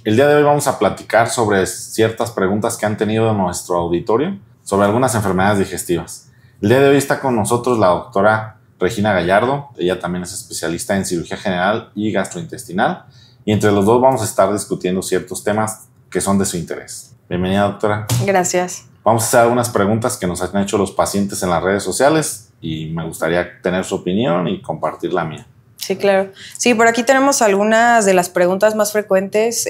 El día de hoy vamos a platicar sobre ciertas preguntas que han tenido en nuestro auditorio sobre algunas enfermedades digestivas. El día de hoy está con nosotros la doctora Regina Gallardo. Ella también es especialista en cirugía general y gastrointestinal. Y entre los dos vamos a estar discutiendo ciertos temas que son de su interés. Bienvenida, doctora. Gracias. Vamos a hacer algunas preguntas que nos han hecho los pacientes en las redes sociales y me gustaría tener su opinión y compartir la mía. Sí, claro. Sí, por aquí tenemos algunas de las preguntas más frecuentes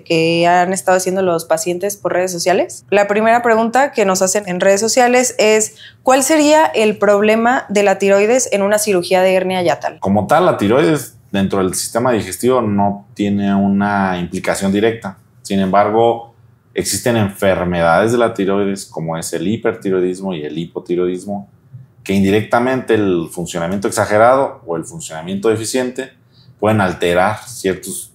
que han estado haciendo los pacientes por redes sociales. La primera pregunta que nos hacen en redes sociales es: ¿cuál sería el problema de la tiroides en una cirugía de hernia yatal? Como tal, la tiroides dentro del sistema digestivo no tiene una implicación directa. Sin embargo, existen enfermedades de la tiroides como es el hipertiroidismo y el hipotiroidismo, que indirectamente el funcionamiento exagerado o el funcionamiento deficiente pueden alterar ciertos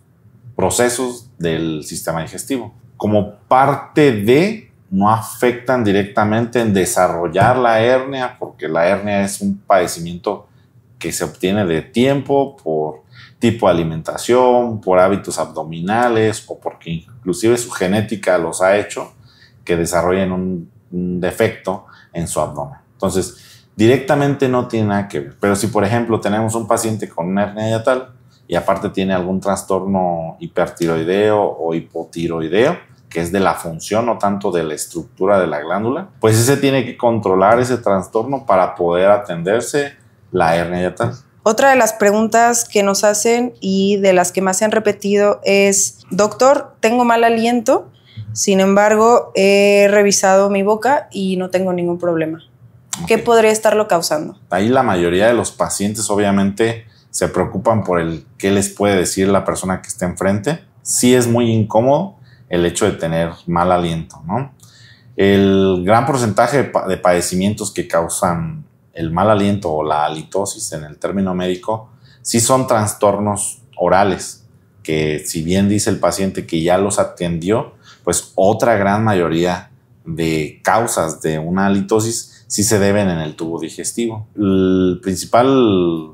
procesos del sistema digestivo. Como parte de, no afectan directamente en desarrollar la hernia, porque la hernia es un padecimiento que se obtiene de tiempo por tipo de alimentación, por hábitos abdominales o porque inclusive su genética los ha hecho que desarrollen un defecto en su abdomen. Entonces, directamente no tiene nada que ver. Pero si, por ejemplo, tenemos un paciente con una hernia yatal y aparte tiene algún trastorno hipertiroideo o hipotiroideo, que es de la función, no tanto de la estructura de la glándula, pues ese tiene que controlar ese trastorno para poder atenderse la hernia yatal. Otra de las preguntas que nos hacen y de las que más se han repetido es: doctor, tengo mal aliento, sin embargo, he revisado mi boca y no tengo ningún problema. ¿Qué podría estarlo causando? Ahí la mayoría de los pacientes obviamente se preocupan por qué les puede decir la persona que está enfrente. Sí es muy incómodo el hecho de tener mal aliento, ¿no? El gran porcentaje de padecimientos que causan el mal aliento o la halitosis en el término médico sí son trastornos orales, que si bien dice el paciente que ya los atendió, pues otra gran mayoría de causas de una halitosis sí se deben en el tubo digestivo. La principal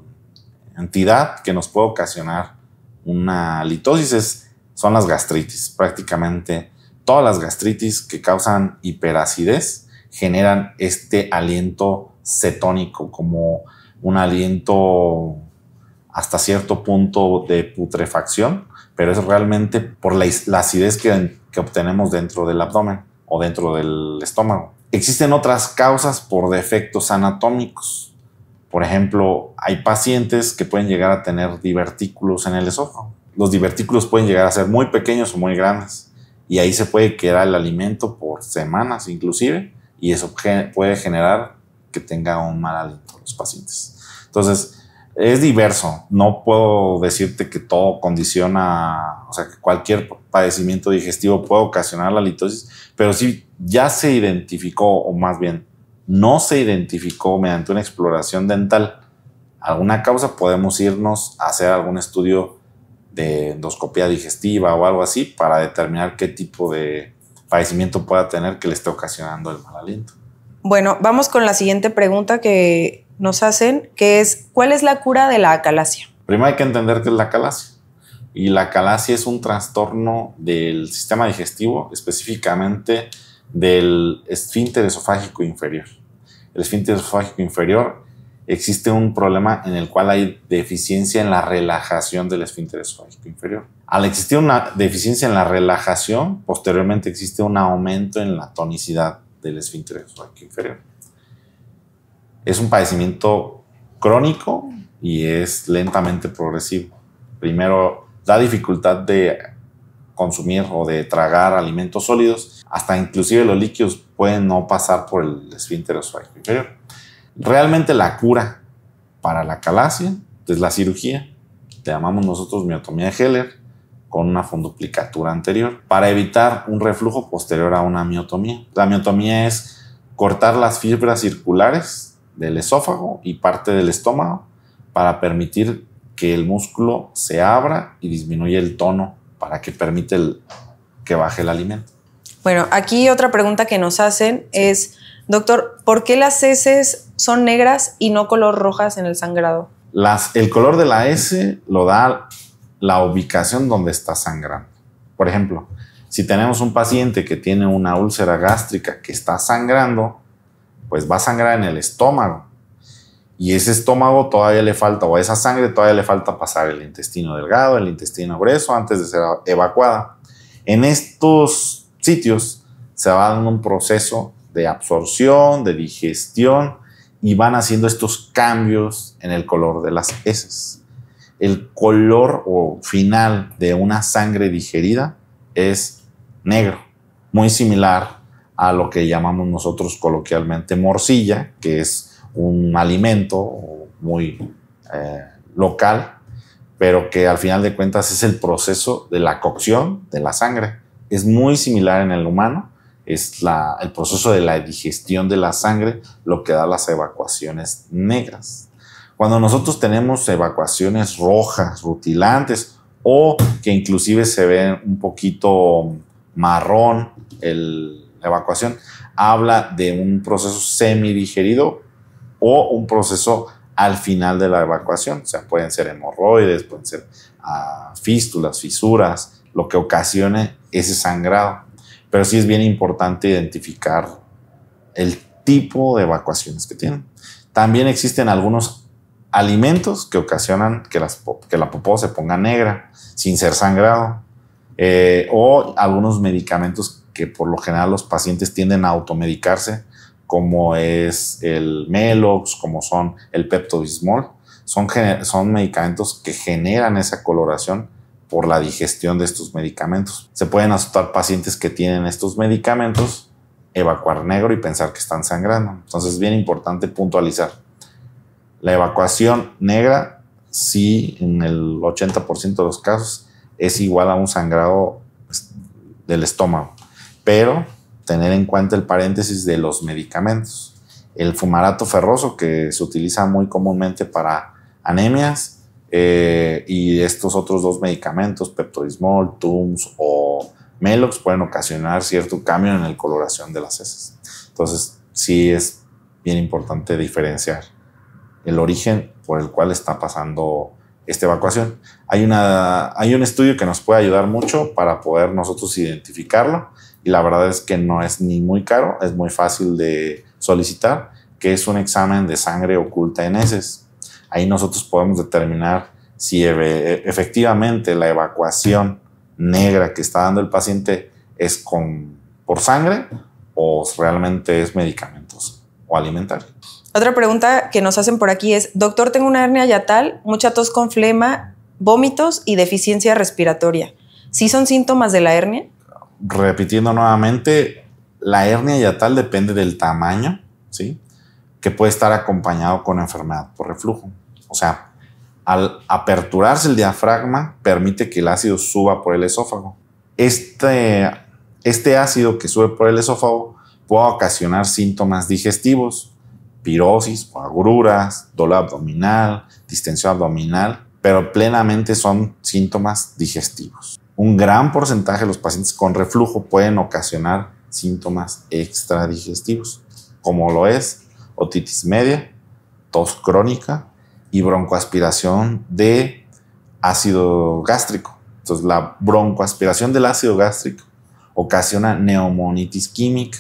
entidad que nos puede ocasionar una halitosis son las gastritis. Prácticamente todas las gastritis que causan hiperacidez generan este aliento cetónico, como un aliento hasta cierto punto de putrefacción, pero es realmente por la acidez que obtenemos dentro del abdomen o dentro del estómago. Existen otras causas por defectos anatómicos. Por ejemplo, hay pacientes que pueden llegar a tener divertículos en el esófago. Los divertículos pueden llegar a ser muy pequeños o muy grandes y ahí se puede quedar el alimento por semanas inclusive, y eso puede generar que tenga un mal aliento los pacientes. Entonces, es diverso. No puedo decirte que todo condiciona, o sea, que cualquier padecimiento digestivo puede ocasionar la halitosis, pero si ya se identificó, o más bien no se identificó mediante una exploración dental alguna causa, podemos irnos a hacer algún estudio de endoscopía digestiva o algo así para determinar qué tipo de padecimiento pueda tener que le esté ocasionando el mal aliento. Bueno, vamos con la siguiente pregunta que nos hacen, que es: ¿cuál es la cura de la acalasia? Primero hay que entender qué es la acalasia. Y la acalasia es un trastorno del sistema digestivo, específicamente del esfínter esofágico inferior. El esfínter esofágico inferior, existe un problema en el cual hay deficiencia en la relajación del esfínter esofágico inferior. Al existir una deficiencia en la relajación, posteriormente existe un aumento en la tonicidad del esfínter esofágico inferior. Es un padecimiento crónico y es lentamente progresivo. Primero, da dificultad de consumir o de tragar alimentos sólidos, hasta inclusive los líquidos pueden no pasar por el esfínter esofágico inferior. Realmente la cura para la acalasia es la cirugía. Le llamamos nosotros miotomía de Heller, con una funduplicatura anterior, para evitar un reflujo posterior a una miotomía. La miotomía es cortar las fibras circulares del esófago y parte del estómago para permitir que el músculo se abra y disminuya el tono para que permite que baje el alimento. Bueno, aquí otra pregunta que nos hacen es: doctor, ¿por qué las heces son negras y no color rojas en el sangrado? El color de la S lo da la ubicación donde está sangrando. Por ejemplo, si tenemos un paciente que tiene una úlcera gástrica que está sangrando, pues va a sangrar en el estómago. Y ese estómago todavía le falta, o a esa sangre todavía le falta pasar el intestino delgado, el intestino grueso, antes de ser evacuada. En estos sitios se va dando un proceso de absorción, de digestión, y van haciendo estos cambios en el color de las heces. El color o final de una sangre digerida es negro, muy similar a lo que llamamos nosotros coloquialmente morcilla, que es un alimento muy local, pero que al final de cuentas es el proceso de la cocción de la sangre. Es muy similar en el humano, es el proceso de la digestión de la sangre lo que da las evacuaciones negras. Cuando nosotros tenemos evacuaciones rojas, rutilantes, o que inclusive se ve un poquito marrón la evacuación, habla de un proceso semidigerido o un proceso al final de la evacuación. O sea, pueden ser hemorroides, pueden ser fístulas, fisuras, lo que ocasione ese sangrado. Pero sí es bien importante identificar el tipo de evacuaciones que tienen. También existen algunos alimentos que ocasionan que la popó se ponga negra sin ser sangrado, o algunos medicamentos que por lo general los pacientes tienden a automedicarse, como es el Melox, como son el Pepto-Bismol. Son medicamentos que generan esa coloración por la digestión de estos medicamentos. Se pueden asustar pacientes que tienen estos medicamentos, evacuar negro y pensar que están sangrando. Entonces es bien importante puntualizar. La evacuación negra, sí, en el 80% de los casos, es igual a un sangrado del estómago, pero tener en cuenta el paréntesis de los medicamentos. El fumarato ferroso, que se utiliza muy comúnmente para anemias, y estos otros dos medicamentos, Pepto-Bismol, Tums o Melox, pueden ocasionar cierto cambio en la coloración de las heces. Entonces, sí es bien importante diferenciar el origen por el cual está pasando esta evacuación. Hay un estudio que nos puede ayudar mucho para poder nosotros identificarlo, y la verdad es que no es ni muy caro, es muy fácil de solicitar, que es un examen de sangre oculta en heces. Ahí nosotros podemos determinar si efectivamente la evacuación negra que está dando el paciente es por sangre o realmente es medicamentos o alimentario. Otra pregunta que nos hacen por aquí es: doctor, tengo una hernia yatal, mucha tos con flema, vómitos y deficiencia respiratoria. ¿Sí son síntomas de la hernia? Repitiendo nuevamente, la hernia yatal depende del tamaño, ¿sí?, que puede estar acompañado con enfermedad por reflujo. O sea, al aperturarse el diafragma, permite que el ácido suba por el esófago. Este ácido que sube por el esófago puede ocasionar síntomas digestivos, pirosis o agruras, dolor abdominal, distensión abdominal, pero plenamente son síntomas digestivos. Un gran porcentaje de los pacientes con reflujo pueden ocasionar síntomas extradigestivos, como lo es otitis media, tos crónica y broncoaspiración de ácido gástrico. Entonces, la broncoaspiración del ácido gástrico ocasiona neumonitis química,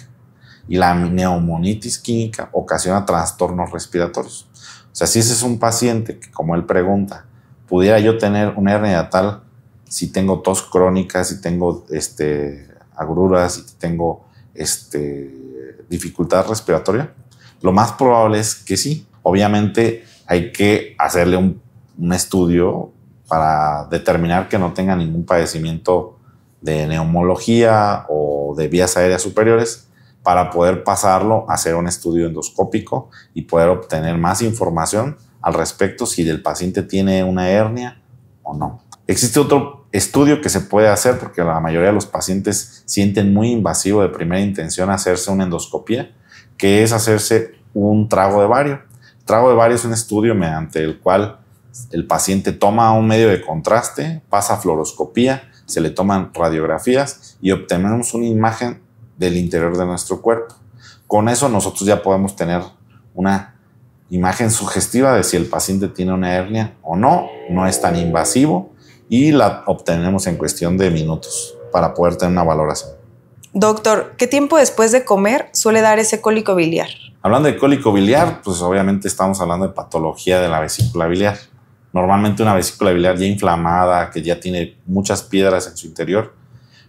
y la neumonitis química ocasiona trastornos respiratorios. O sea, si ese es un paciente que, como él pregunta, ¿pudiera yo tener una hernia yatal si tengo tos crónica, si tengo agruras, si tengo dificultad respiratoria? Lo más probable es que sí. Obviamente hay que hacerle un estudio para determinar que no tenga ningún padecimiento de neumología o de vías aéreas superiores, para poder pasarlo a hacer un estudio endoscópico y poder obtener más información al respecto si el paciente tiene una hernia o no. Existe otro estudio que se puede hacer, porque la mayoría de los pacientes sienten muy invasivo de primera intención hacerse una endoscopía, que es hacerse un trago de bario. El trago de bario es un estudio mediante el cual el paciente toma un medio de contraste, pasa fluoroscopía, se le toman radiografías y obtenemos una imagen del interior de nuestro cuerpo. Con eso nosotros ya podemos tener una imagen sugestiva de si el paciente tiene una hernia o no. No es tan invasivo y la obtenemos en cuestión de minutos. para poder tener una valoración. Doctor, ¿qué tiempo después de comer suele dar ese cólico biliar? Hablando de cólico biliar, pues obviamente estamos hablando de patología de la vesícula biliar. Normalmente una vesícula biliar ya inflamada, que ya tiene muchas piedras en su interior,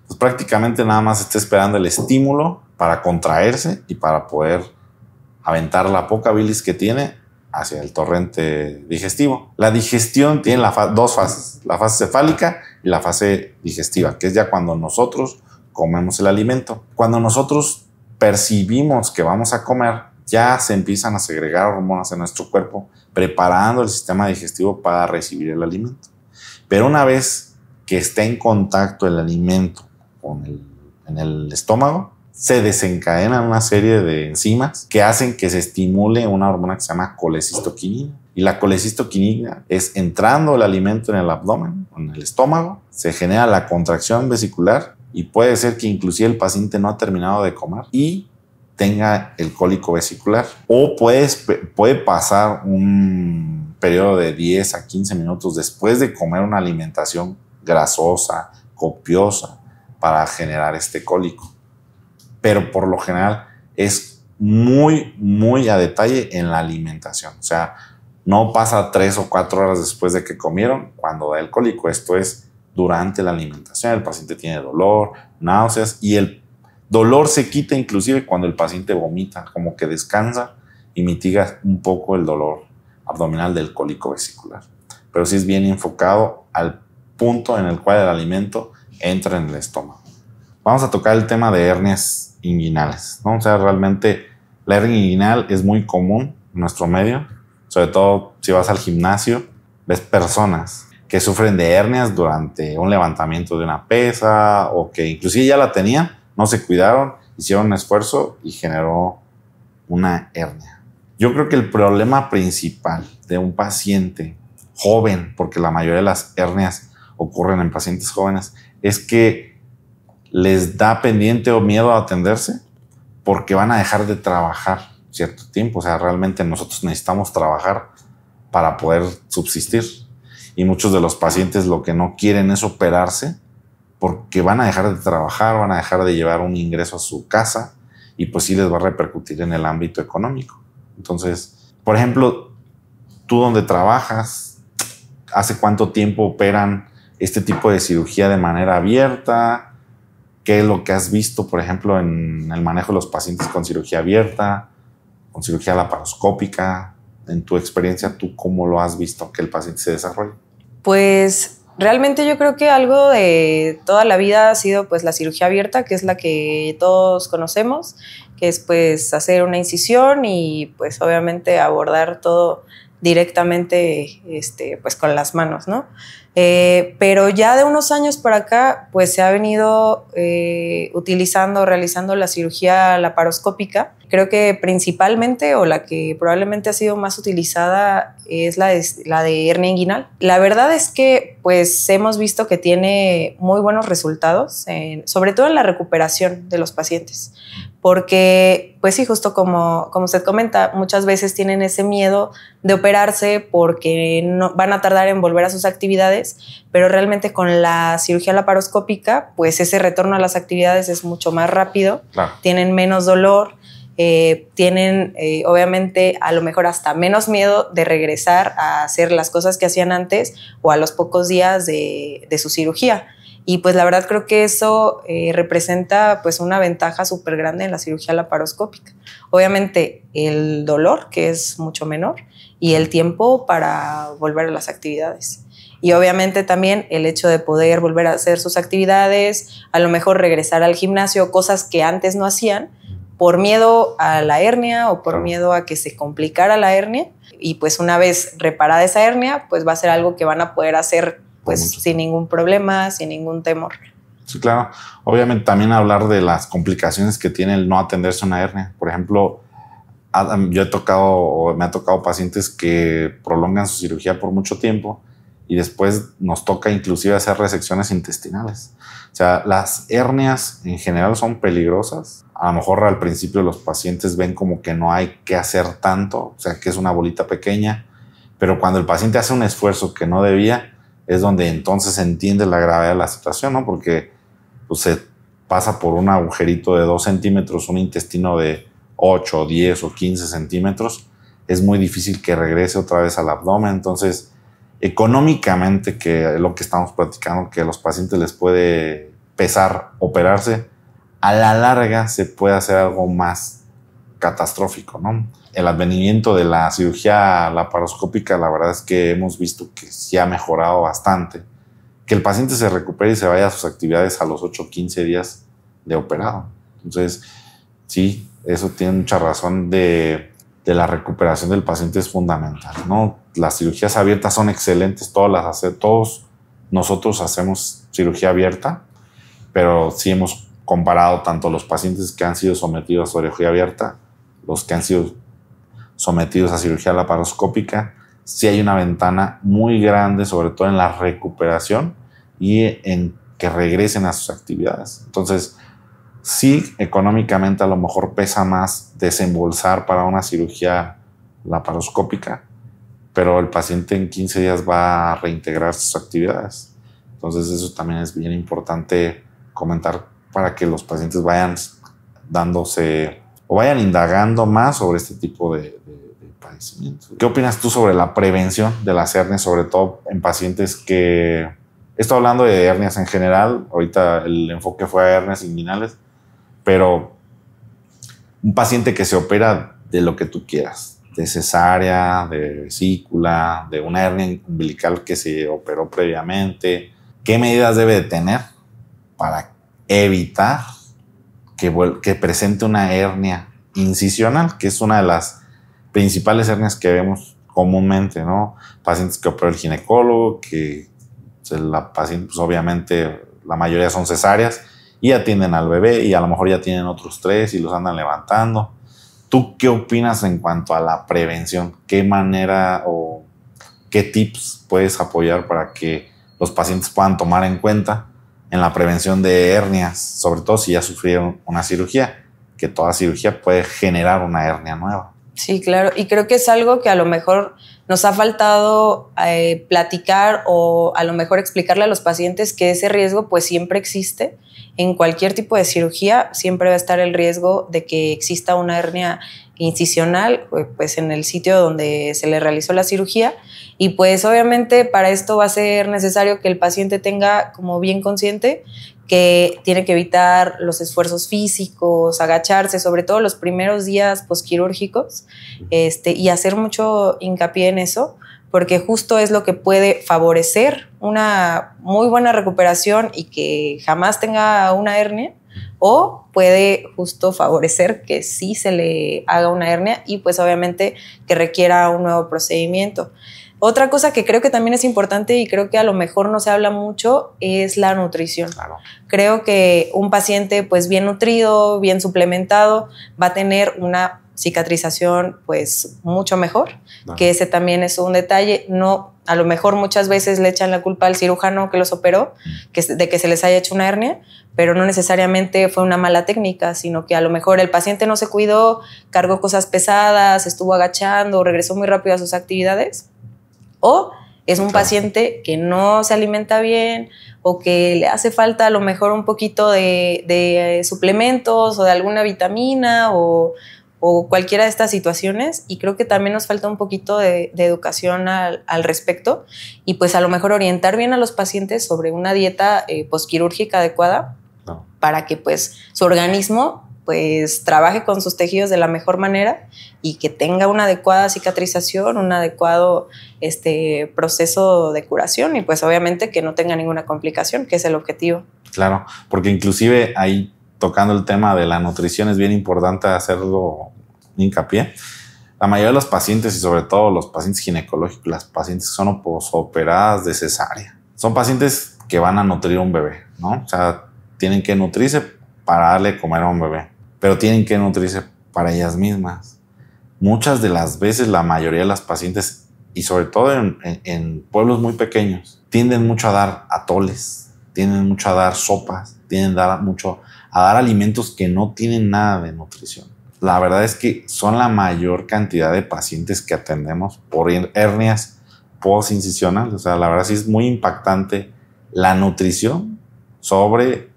pues prácticamente nada más está esperando el estímulo para contraerse y para poder aventar la poca bilis que tiene hacia el torrente digestivo. La digestión tiene dos fases, la fase cefálica y la fase digestiva, que es ya cuando nosotros comemos el alimento. Cuando nosotros percibimos que vamos a comer, ya se empiezan a segregar hormonas en nuestro cuerpo, preparando el sistema digestivo para recibir el alimento. Pero una vez que esté en contacto el alimento en el estómago, se desencadenan una serie de enzimas que hacen que se estimule una hormona que se llama colecistoquinina. Y la colecistoquinina es entrando el alimento en el abdomen, en el estómago, se genera la contracción vesicular y puede ser que inclusive el paciente no ha terminado de comer y tenga el cólico vesicular. O puede pasar un periodo de 10 a 15 minutos después de comer una alimentación grasosa, copiosa, para generar este cólico. Pero por lo general es muy a detalle en la alimentación. O sea, no pasa 3 o 4 horas después de que comieron cuando da el cólico. Esto es durante la alimentación. El paciente tiene dolor, náuseas y el dolor se quita inclusive cuando el paciente vomita, como que descansa y mitiga un poco el dolor abdominal del cólico vesicular. Pero sí es bien enfocado al punto en el cual el alimento entra en el estómago. Vamos a tocar el tema de hernias inguinales, ¿no? O sea, realmente la hernia inguinal es muy común en nuestro medio, sobre todo si vas al gimnasio, ves personas que sufren de hernias durante un levantamiento de una pesa o que inclusive ya la tenían, no se cuidaron, hicieron un esfuerzo y generó una hernia. Yo creo que el problema principal de un paciente joven, porque la mayoría de las hernias ocurren en pacientes jóvenes, es que les da pendiente o miedo a atenderse porque van a dejar de trabajar cierto tiempo. O sea, realmente nosotros necesitamos trabajar para poder subsistir. Y muchos de los pacientes lo que no quieren es operarse porque van a dejar de trabajar, van a dejar de llevar un ingreso a su casa y pues sí les va a repercutir en el ámbito económico. Entonces, por ejemplo, tú donde trabajas, ¿hace cuánto tiempo operan este tipo de cirugía de manera abierta? ¿Qué es lo que has visto, por ejemplo, en el manejo de los pacientes con cirugía abierta, con cirugía laparoscópica? En tu experiencia, ¿tú cómo lo has visto que el paciente se desarrolle? Pues realmente yo creo que algo de toda la vida ha sido pues la cirugía abierta, que es la que todos conocemos, que es pues hacer una incisión y pues obviamente abordar todo directamente pues con las manos, ¿no? Pero ya de unos años para acá pues se ha venido realizando la cirugía laparoscópica. Creo que principalmente o la que probablemente ha sido más utilizada es la de hernia inguinal. La verdad es que pues hemos visto que tiene muy buenos resultados, sobre todo en la recuperación de los pacientes. Porque, pues sí, justo como usted comenta, muchas veces tienen ese miedo de operarse porque no, van a tardar en volver a sus actividades, pero realmente con la cirugía laparoscópica, pues ese retorno a las actividades es mucho más rápido, claro. Tienen menos dolor, tienen obviamente a lo mejor hasta menos miedo de regresar a hacer las cosas que hacían antes o a los pocos días de su cirugía. Y pues la verdad creo que eso representa pues una ventaja súper grande en la cirugía laparoscópica. Obviamente el dolor, que es mucho menor, y el tiempo para volver a las actividades. Y obviamente también el hecho de poder volver a hacer sus actividades, a lo mejor regresar al gimnasio, cosas que antes no hacían, por miedo a la hernia o por miedo a que se complicara la hernia. Y pues una vez reparada esa hernia, pues va a ser algo que van a poder hacer pues sin ningún problema, sin ningún temor. Sí, claro. Obviamente también hablar de las complicaciones que tiene el no atenderse una hernia. Por ejemplo, me ha tocado pacientes que prolongan su cirugía por mucho tiempo y después nos toca inclusive hacer resecciones intestinales. O sea, las hernias en general son peligrosas. A lo mejor al principio los pacientes ven como que no hay que hacer tanto, o sea, que es una bolita pequeña, pero cuando el paciente hace un esfuerzo que no debía, es donde entonces se entiende la gravedad de la situación, ¿no? Porque pues se pasa por un agujerito de 2 centímetros, un intestino de 8, 10 o 15 centímetros, es muy difícil que regrese otra vez al abdomen. Entonces, económicamente, que es lo que estamos platicando, que a los pacientes les puede pesar operarse, a la larga se puede hacer algo más catastrófico, ¿no? El advenimiento de la cirugía laparoscópica, la verdad es que hemos visto que sí ha mejorado bastante. Que el paciente se recupere y se vaya a sus actividades a los 8 o 15 días de operado. Entonces, sí, eso tiene mucha razón de la recuperación del paciente es fundamental, ¿no? Las cirugías abiertas son excelentes, todos nosotros hacemos cirugía abierta, pero sí hemos comparado tanto los pacientes que han sido sometidos a cirugía abierta, los que han sido sometidos a cirugía laparoscópica, sí hay una ventana muy grande, sobre todo en la recuperación y en que regresen a sus actividades. Entonces, sí, económicamente a lo mejor pesa más desembolsar para una cirugía laparoscópica, pero el paciente en 15 días va a reintegrar sus actividades. Entonces, eso también es bien importante comentar para que los pacientes vayan dándose o vayan indagando más sobre este tipo de padecimientos. ¿Qué opinas tú sobre la prevención de las hernias, sobre todo en pacientes que... Estoy hablando de hernias en general, ahorita el enfoque fue a hernias inguinales, pero un paciente que se opera de lo que tú quieras, de cesárea, de vesícula, de una hernia umbilical que se operó previamente, ¿qué medidas debe de tener para evitar que presente una hernia incisional, que es una de las principales hernias que vemos comúnmente, ¿no? Pacientes que operó el ginecólogo, que la paciente, pues obviamente la mayoría son cesáreas y atienden al bebé y a lo mejor ya tienen otros 3 y los andan levantando. ¿Tú qué opinas en cuanto a la prevención? ¿Qué manera o qué tips puedes apoyar para que los pacientes puedan tomar en cuenta en la prevención de hernias, sobre todo si ya sufrieron una cirugía, que toda cirugía puede generar una hernia nueva? Sí, claro. Y creo que es algo que a lo mejor nos ha faltado platicar o a lo mejor explicarle a los pacientes que ese riesgo pues siempre existe. En cualquier tipo de cirugía siempre va a estar el riesgo de que exista una hernia incisional pues en el sitio donde se le realizó la cirugía, y pues obviamente para esto va a ser necesario que el paciente tenga como bien consciente que tiene que evitar los esfuerzos físicos, agacharse, sobre todo los primeros días posquirúrgicos, y hacer mucho hincapié en eso, porque justo es lo que puede favorecer una muy buena recuperación y que jamás tenga una hernia, o puede justo favorecer que sí se le haga una hernia y pues obviamente que requiera un nuevo procedimiento. Otra cosa que creo que también es importante y creo que a lo mejor no se habla mucho es la nutrición. Claro. Creo que un paciente pues bien nutrido, bien suplementado, va a tener una cicatrización pues mucho mejor, que ese también es un detalle. No, a lo mejor muchas veces le echan la culpa al cirujano que los operó de que se les haya hecho una hernia, pero no necesariamente fue una mala técnica, sino que a lo mejor el paciente no se cuidó, cargó cosas pesadas, estuvo agachando, regresó muy rápido a sus actividades, o es un paciente que no se alimenta bien o que le hace falta a lo mejor un poquito de suplementos o de alguna vitamina o cualquiera de estas situaciones, y creo que también nos falta un poquito de educación al respecto, y pues a lo mejor orientar bien a los pacientes sobre una dieta posquirúrgica adecuada para que pues su organismo pues trabaje con sus tejidos de la mejor manera y que tenga una adecuada cicatrización, un adecuado proceso de curación, y pues obviamente que no tenga ninguna complicación, que es el objetivo. Claro, porque inclusive ahí tocando el tema de la nutrición es bien importante hacerlo hincapié. La mayoría de los pacientes y sobre todo los pacientes ginecológicos, las pacientes que son posoperadas de cesárea, son pacientes que van a nutrir a un bebé, ¿no? O sea, tienen que nutrirse para darle de comer a un bebé, pero tienen que nutrirse para ellas mismas. Muchas de las veces, la mayoría de las pacientes, y sobre todo en pueblos muy pequeños, tienden mucho a dar atoles, tienden mucho a dar sopas, tienden mucho a dar alimentos que no tienen nada de nutrición. La verdad es que son la mayor cantidad de pacientes que atendemos por hernias postincisionales. O sea, la verdad sí es muy impactante la nutrición sobre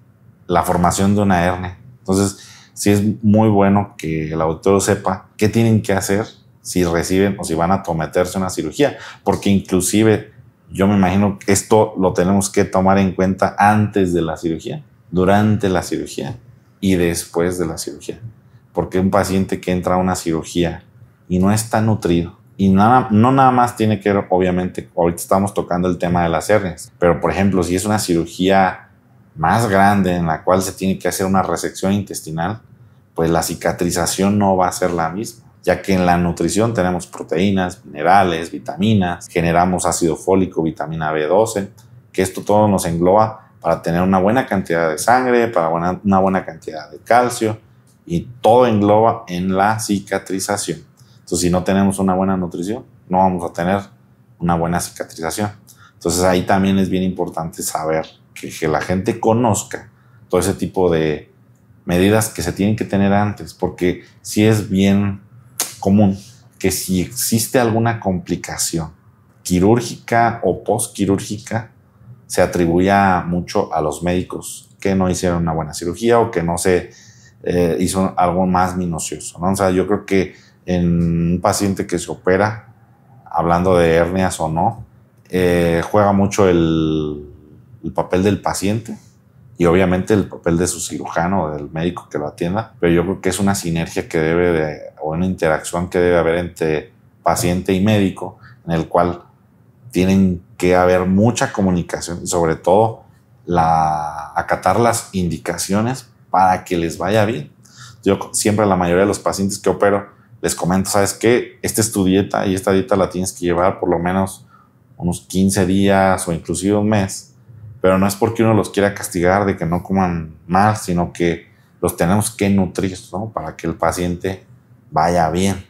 la formación de una hernia. Entonces, sí es muy bueno que el auditorio sepa qué tienen que hacer si reciben o si van a someterse a una cirugía, porque inclusive yo me imagino que esto lo tenemos que tomar en cuenta antes de la cirugía, durante la cirugía y después de la cirugía. Porque un paciente que entra a una cirugía y no está nutrido, y no nada más tiene que ver, obviamente, ahorita estamos tocando el tema de las hernias, pero por ejemplo, si es una cirugía más grande en la cual se tiene que hacer una resección intestinal, pues la cicatrización no va a ser la misma, ya que en la nutrición tenemos proteínas, minerales, vitaminas, generamos ácido fólico, vitamina B12, que esto todo nos engloba para tener una buena cantidad de sangre, para una buena cantidad de calcio, y todo engloba en la cicatrización. Entonces, si no tenemos una buena nutrición, no vamos a tener una buena cicatrización. Entonces, ahí también es bien importante saber que la gente conozca todo ese tipo de medidas que se tienen que tener antes, porque sí es bien común que si existe alguna complicación quirúrgica o postquirúrgica, se atribuya mucho a los médicos que no hicieron una buena cirugía o que no se hizo algo más minucioso, ¿no? O sea, yo creo que en un paciente que se opera, hablando de hernias o no, juega mucho el papel del paciente y obviamente el papel de su cirujano o del médico que lo atienda, pero yo creo que es una sinergia que o una interacción que debe haber entre paciente y médico, en el cual tienen que haber mucha comunicación y sobre todo acatar las indicaciones para que les vaya bien. Yo siempre a la mayoría de los pacientes que opero les comento, ¿sabes qué? Esta es tu dieta y esta dieta la tienes que llevar por lo menos unos 15 días o inclusive un mes, pero no es porque uno los quiera castigar de que no coman mal, sino que los tenemos que nutrir, ¿no? Para que el paciente vaya bien,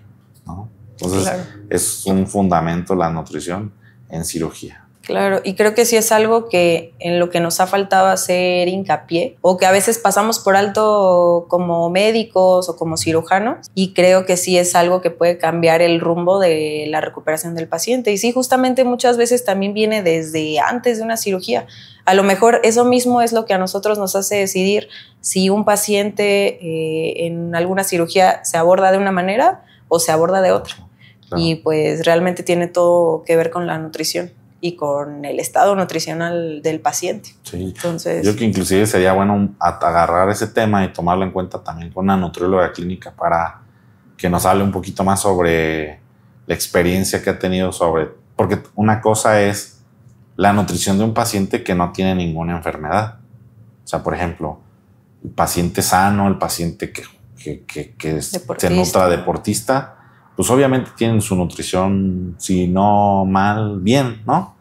¿no? Entonces, claro, es un fundamento la nutrición en cirugía. Claro, y creo que sí es algo que en lo que nos ha faltado hacer hincapié o que a veces pasamos por alto como médicos o como cirujanos, y creo que sí es algo que puede cambiar el rumbo de la recuperación del paciente. Y sí, justamente muchas veces también viene desde antes de una cirugía. A lo mejor eso mismo es lo que a nosotros nos hace decidir si un paciente en alguna cirugía se aborda de una manera o se aborda de otra. Claro. Y pues realmente tiene todo que ver con la nutrición y con el estado nutricional del paciente. Sí. Entonces, yo creo que inclusive sería bueno agarrar ese tema y tomarlo en cuenta también con una nutrióloga clínica para que nos hable un poquito más sobre la experiencia que ha tenido porque una cosa es la nutrición de un paciente que no tiene ninguna enfermedad. O sea, por ejemplo, el paciente sano, el paciente que se nutra deportista, pues obviamente tienen su nutrición, si no mal, bien, ¿no?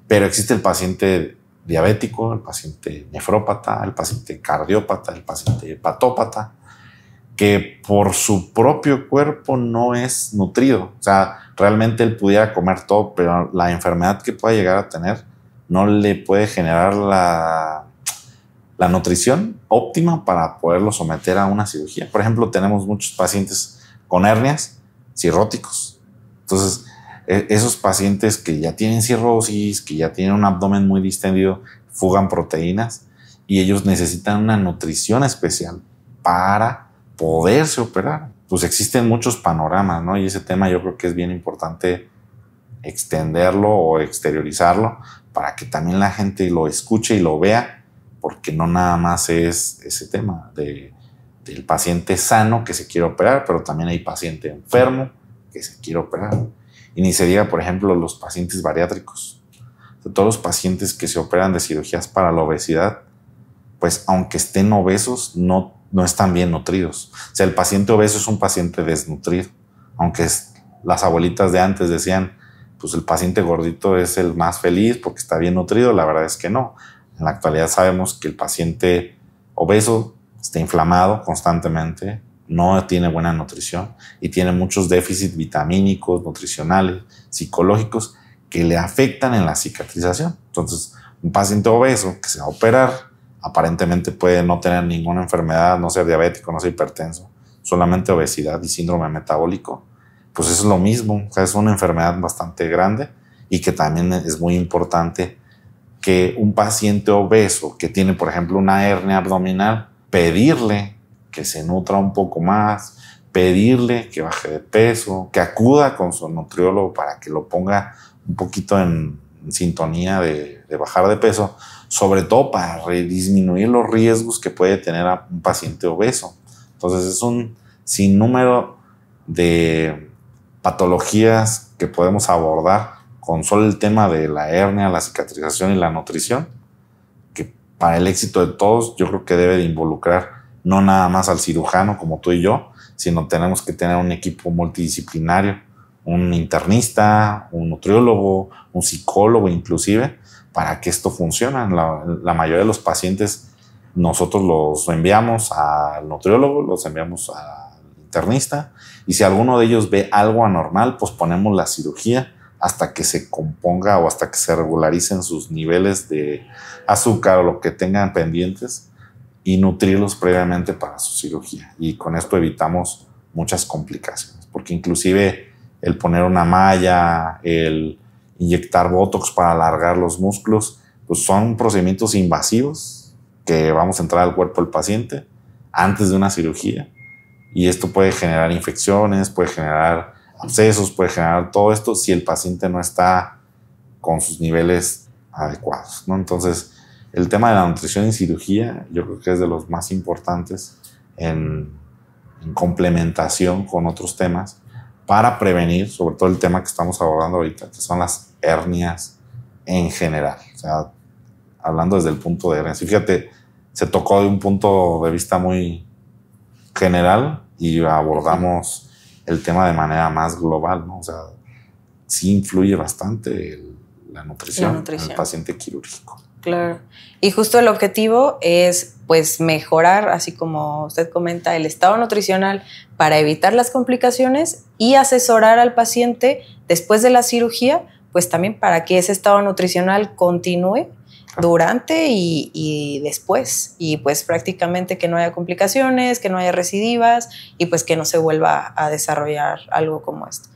Pero existe el paciente diabético, el paciente nefrópata, el paciente cardiópata, el paciente hepatópata, que por su propio cuerpo no es nutrido. O sea, realmente él pudiera comer todo, pero la enfermedad que pueda llegar a tener no le puede generar la nutrición óptima para poderlo someter a una cirugía. Por ejemplo, tenemos muchos pacientes con hernias cirróticos. Entonces, esos pacientes que ya tienen cirrosis, que ya tienen un abdomen muy distendido, fugan proteínas y ellos necesitan una nutrición especial para poderse operar. Pues existen muchos panoramas, ¿no? Y ese tema yo creo que es bien importante extenderlo o exteriorizarlo para que también la gente lo escuche y lo vea, porque no nada más es ese tema del paciente sano que se quiere operar, pero también hay paciente enfermo que se quiere operar. Y ni se diga, por ejemplo, los pacientes bariátricos. De todos los pacientes que se operan de cirugías para la obesidad, pues aunque estén obesos, no están bien nutridos. O sea, el paciente obeso es un paciente desnutrido. Aunque las abuelitas de antes decían, pues el paciente gordito es el más feliz porque está bien nutrido, la verdad es que no. En la actualidad sabemos que el paciente obeso está inflamado constantemente, no tiene buena nutrición y tiene muchos déficits vitamínicos, nutricionales, psicológicos que le afectan en la cicatrización. Entonces, un paciente obeso que se va a operar aparentemente puede no tener ninguna enfermedad, no ser diabético, no ser hipertenso, solamente obesidad y síndrome metabólico. Pues eso es lo mismo, o sea, es una enfermedad bastante grande y que también es muy importante que un paciente obeso que tiene, por ejemplo, una hernia abdominal, pedirle que se nutra un poco más, pedirle que baje de peso, que acuda con su nutriólogo para que lo ponga un poquito en sintonía de bajar de peso, sobre todo para disminuir los riesgos que puede tener a un paciente obeso. Entonces es un sinnúmero de patologías que podemos abordar con solo el tema de la hernia, la cicatrización y la nutrición, que para el éxito de todos yo creo que debe de involucrar no nada más al cirujano como tú y yo, sino tenemos que tener un equipo multidisciplinario, un internista, un nutriólogo, un psicólogo inclusive, para que esto funcione. La mayoría de los pacientes nosotros los enviamos al nutriólogo, los enviamos al internista, y si alguno de ellos ve algo anormal, pues ponemos la cirugía hasta que se componga o hasta que se regularicen sus niveles de azúcar o lo que tengan pendientes, y nutrirlos previamente para su cirugía. Y con esto evitamos muchas complicaciones, porque inclusive el poner una malla, el inyectar Botox para alargar los músculos, pues son procedimientos invasivos que vamos a entrar al cuerpo del paciente antes de una cirugía, y esto puede generar infecciones, puede generar abscesos, puede generar todo esto si el paciente no está con sus niveles adecuados, ¿no? Entonces, el tema de la nutrición y cirugía yo creo que es de los más importantes en complementación con otros temas para prevenir, sobre todo el tema que estamos abordando ahorita, que son las hernias en general. O sea, hablando desde el punto de hernias. Y fíjate, se tocó de un punto de vista muy general y abordamos el tema de manera más global, ¿no? O sea, sí influye bastante la nutrición en el paciente quirúrgico. Claro. Y justo el objetivo es pues mejorar, así como usted comenta, el estado nutricional para evitar las complicaciones y asesorar al paciente después de la cirugía, pues también para que ese estado nutricional continúe durante y después, y pues prácticamente que no haya complicaciones, que no haya recidivas y pues que no se vuelva a desarrollar algo como esto.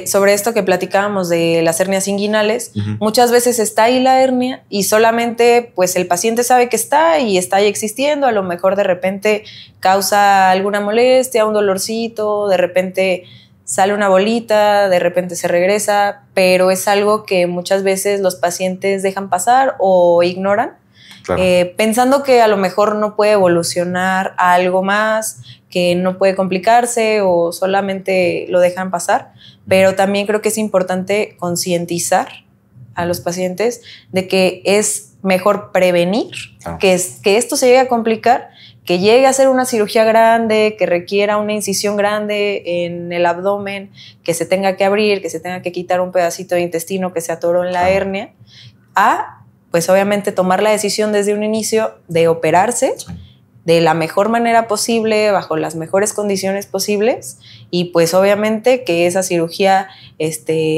Sobre esto que platicábamos de las hernias inguinales, muchas veces está ahí la hernia y solamente pues el paciente sabe que está y está ahí existiendo, a lo mejor de repente causa alguna molestia, un dolorcito, de repente sale una bolita, de repente se regresa, pero es algo que muchas veces los pacientes dejan pasar o ignoran, claro. Pensando que a lo mejor no puede evolucionar a algo más, que no puede complicarse o solamente lo dejan pasar, pero también creo que es importante concientizar a los pacientes de que es mejor prevenir, claro. que esto se llegue a complicar, que llegue a ser una cirugía grande, que requiera una incisión grande en el abdomen, que se tenga que abrir, que se tenga que quitar un pedacito de intestino que se atoró en la hernia, a, pues obviamente tomar la decisión desde un inicio de operarse de la mejor manera posible, bajo las mejores condiciones posibles, y pues obviamente que esa cirugía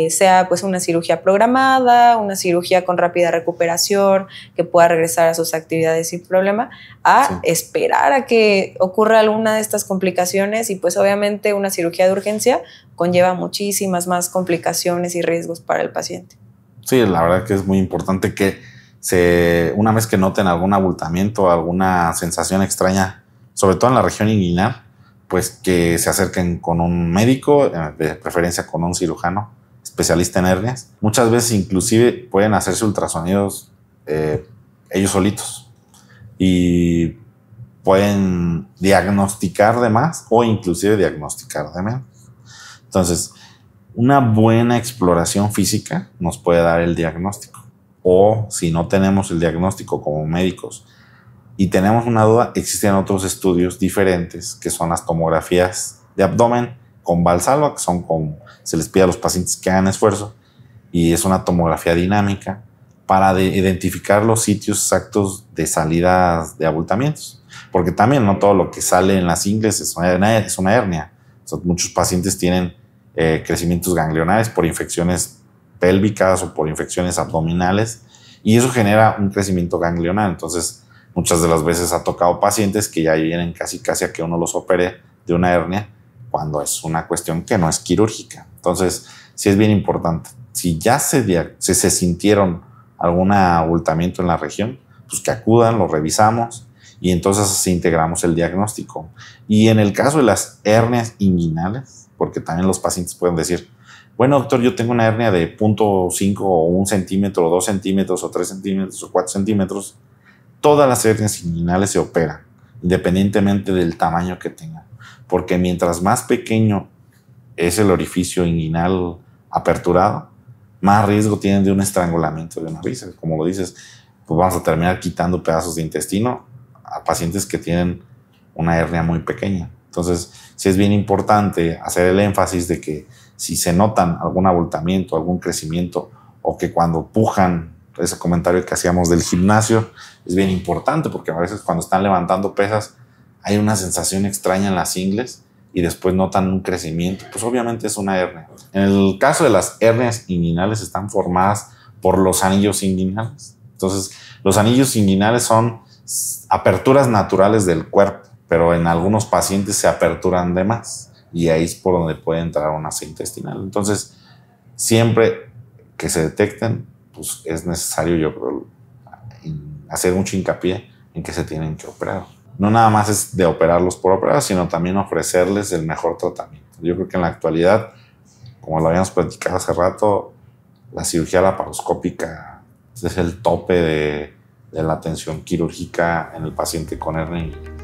sea pues una cirugía programada, una cirugía con rápida recuperación, que pueda regresar a sus actividades sin problema, a esperar a que ocurra alguna de estas complicaciones, y pues obviamente una cirugía de urgencia conlleva muchísimas más complicaciones y riesgos para el paciente. Sí, la verdad que es muy importante que una vez que noten algún abultamiento, alguna sensación extraña, sobre todo en la región inguinal, pues que se acerquen con un médico, de preferencia con un cirujano especialista en hernias. Muchas veces inclusive pueden hacerse ultrasonidos ellos solitos y pueden diagnosticar de más o inclusive diagnosticar de menos. Entonces, una buena exploración física nos puede dar el diagnóstico. O si no tenemos el diagnóstico como médicos y tenemos una duda, existen otros estudios diferentes que son las tomografías de abdomen con Valsalva, que son como se les pide a los pacientes que hagan esfuerzo, y es una tomografía dinámica para identificar los sitios exactos de salidas de abultamientos, porque también no todo lo que sale en las ingles es una hernia. O sea, muchos pacientes tienen crecimientos ganglionares por infecciones pélvicas o por infecciones abdominales, y eso genera un crecimiento ganglional. Entonces muchas de las veces ha tocado pacientes que ya vienen casi a que uno los opere de una hernia cuando es una cuestión que no es quirúrgica. Entonces sí es bien importante, si ya se sintieron algún abultamiento en la región, pues que acudan, lo revisamos y entonces así integramos el diagnóstico. Y en el caso de las hernias inguinales, porque también los pacientes pueden decir, bueno, doctor, yo tengo una hernia de 0.5 o 1 centímetro, o 2 centímetros, o 3 centímetros, o 4 centímetros. Todas las hernias inguinales se operan, independientemente del tamaño que tengan. Porque mientras más pequeño es el orificio inguinal aperturado, más riesgo tienen de un estrangulamiento de una víscera. Como lo dices, pues vamos a terminar quitando pedazos de intestino a pacientes que tienen una hernia muy pequeña. Entonces, sí es bien importante hacer el énfasis de que si se notan algún abultamiento, algún crecimiento, o que cuando pujan, ese comentario que hacíamos del gimnasio, es bien importante porque a veces cuando están levantando pesas hay una sensación extraña en las ingles y después notan un crecimiento, pues obviamente es una hernia. En el caso de las hernias inguinales están formadas por los anillos inguinales. Entonces, los anillos inguinales son aperturas naturales del cuerpo, pero en algunos pacientes se aperturan de más y ahí es por donde puede entrar una masa intestinal. Entonces, siempre que se detecten, pues es necesario, yo creo, hacer mucho hincapié en que se tienen que operar. No nada más es de operarlos por operar, sino también ofrecerles el mejor tratamiento. Yo creo que en la actualidad, como lo habíamos platicado hace rato, la cirugía laparoscópica es el tope de la atención quirúrgica en el paciente con hernia inguinal.